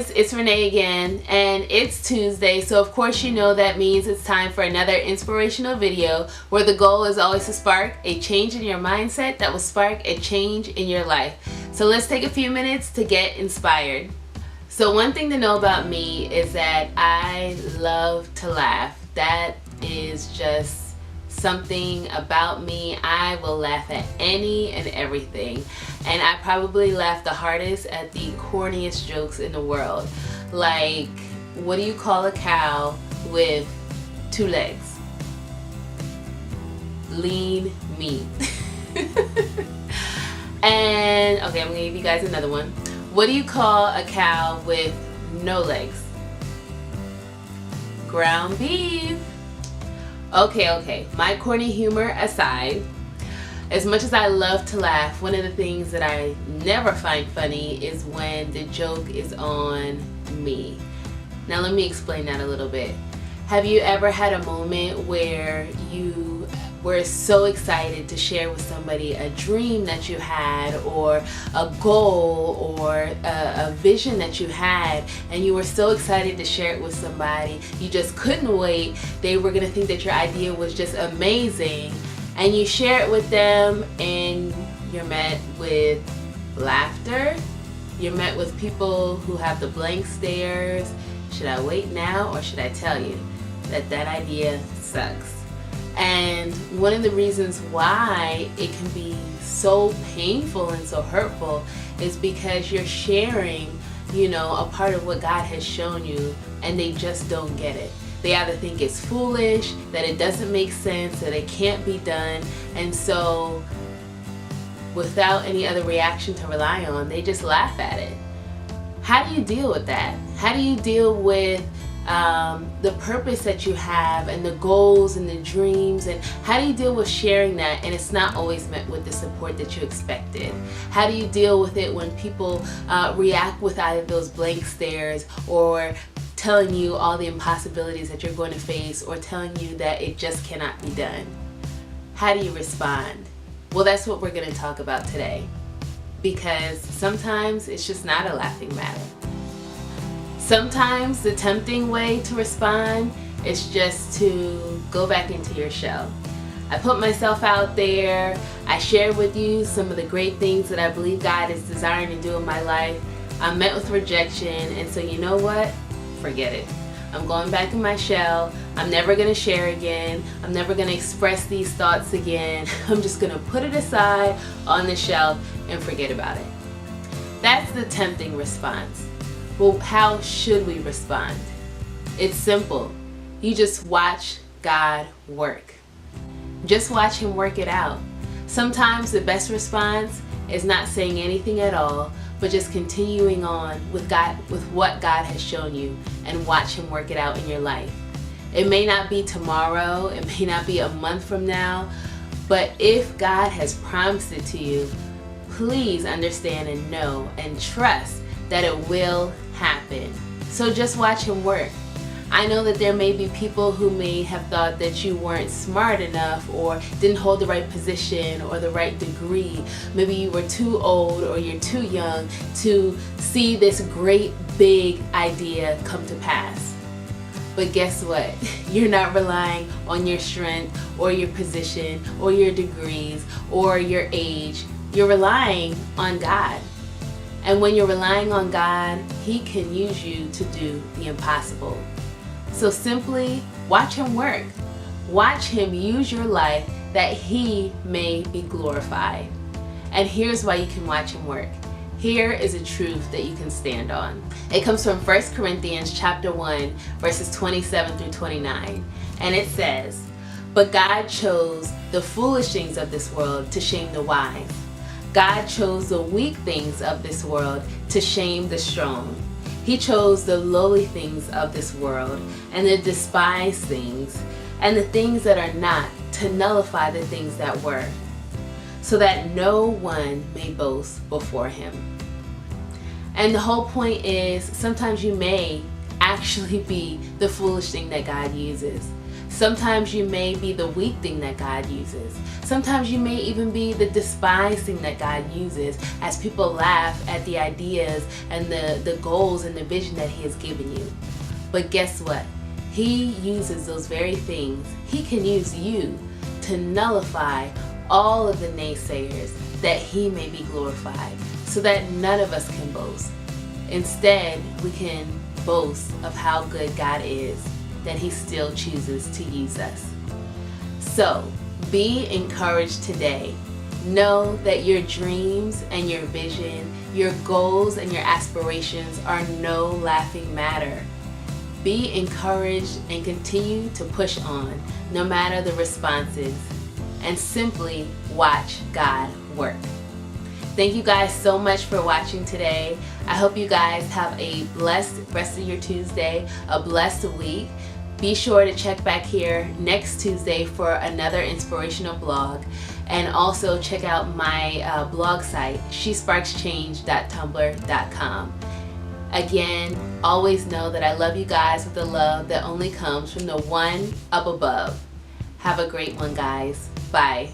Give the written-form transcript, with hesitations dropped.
guys, it's Renee again, and it's Tuesday, so of course you know that means it's time for another inspirational video where the goal is always to spark a change in your mindset that will spark a change in your life. So let's take a few minutes to get inspired. So one thing to know about me is that I love to laugh. That is just something about me. I will laugh at any and everything, and I probably laugh the hardest at the corniest jokes in the world, like, what do you call a cow with 2 legs? Lean meat. And okay, I'm gonna give you guys another one. What do you call a cow with no legs? Ground beef. Okay, my corny humor aside, as much as I love to laugh, one of the things that I never find funny is when the joke is on me. Now let me explain that a little bit. Have you ever had a moment where you were so excited to share with somebody a dream that you had, or a goal, or a vision that you had, and you were so excited to share it with somebody, you just couldn't wait, they were gonna think that your idea was just amazing, and you share it with them and you're met with laughter, you're met with people who have the blank stares. Should I wait now or should I tell you that idea sucks? And one of the reasons why it can be so painful and so hurtful is because you're sharing, a part of what God has shown you, and they just don't get it. They either think it's foolish, that it doesn't make sense, that it can't be done, and so without any other reaction to rely on, they just laugh at it. How do you deal with that? How do you deal with the purpose that you have, and the goals and the dreams, and how do you deal with sharing that and it's not always met with the support that you expected? How do you deal with it when people react with either those blank stares, or telling you all the impossibilities that you're going to face, or telling you that it just cannot be done? How do you respond? Well, that's what we're going to talk about today, because sometimes it's just not a laughing matter. Sometimes the tempting way to respond is just to go back into your shell. I put myself out there, I share with you some of the great things that I believe God is desiring to do in my life. I'm met with rejection, and so you know what? Forget it. I'm going back in my shell. I'm never going to share again. I'm never going to express these thoughts again. I'm just going to put it aside on the shelf and forget about it. That's the tempting response. Well, how should we respond? It's simple. You just watch God work. Just watch Him work it out. Sometimes the best response is not saying anything at all, but just continuing on with what God has shown you, and watch Him work it out in your life. It may not be tomorrow, it may not be a month from now, but if God has promised it to you, please understand and know and trust that it will happen. So just watch Him work. I know that there may be people who may have thought that you weren't smart enough, or didn't hold the right position or the right degree. Maybe you were too old or you're too young to see this great big idea come to pass. But guess what? You're not relying on your strength or your position or your degrees or your age. You're relying on God. And when you're relying on God, He can use you to do the impossible. So simply watch Him work. Watch Him use your life that He may be glorified. And here's why you can watch Him work. Here is a truth that you can stand on. It comes from 1 Corinthians chapter 1, verses 27 through 29. And it says, "But God chose the foolish things of this world to shame the wise. God chose the weak things of this world to shame the strong. He chose the lowly things of this world and the despised things and the things that are not, to nullify the things that were, so that no one may boast before Him." And the whole point is, sometimes you may actually be the foolish thing that God uses. Sometimes you may be the weak thing that God uses. Sometimes you may even be the despised thing that God uses as people laugh at the ideas and the goals and the vision that He has given you. But guess what? He uses those very things. He can use you to nullify all of the naysayers that He may be glorified, so that none of us can boast. Instead, we can boast of how good God is, that He still chooses to use us. So, be encouraged today. Know that your dreams and your vision, your goals and your aspirations are no laughing matter. Be encouraged and continue to push on, no matter the responses, and simply watch God work. Thank you guys so much for watching today. I hope you guys have a blessed rest of your Tuesday, a blessed week. Be sure to check back here next Tuesday for another inspirational blog. And also check out my blog site, shesparkschange.tumblr.com. Again, always know that I love you guys with a love that only comes from the one up above. Have a great one, guys. Bye.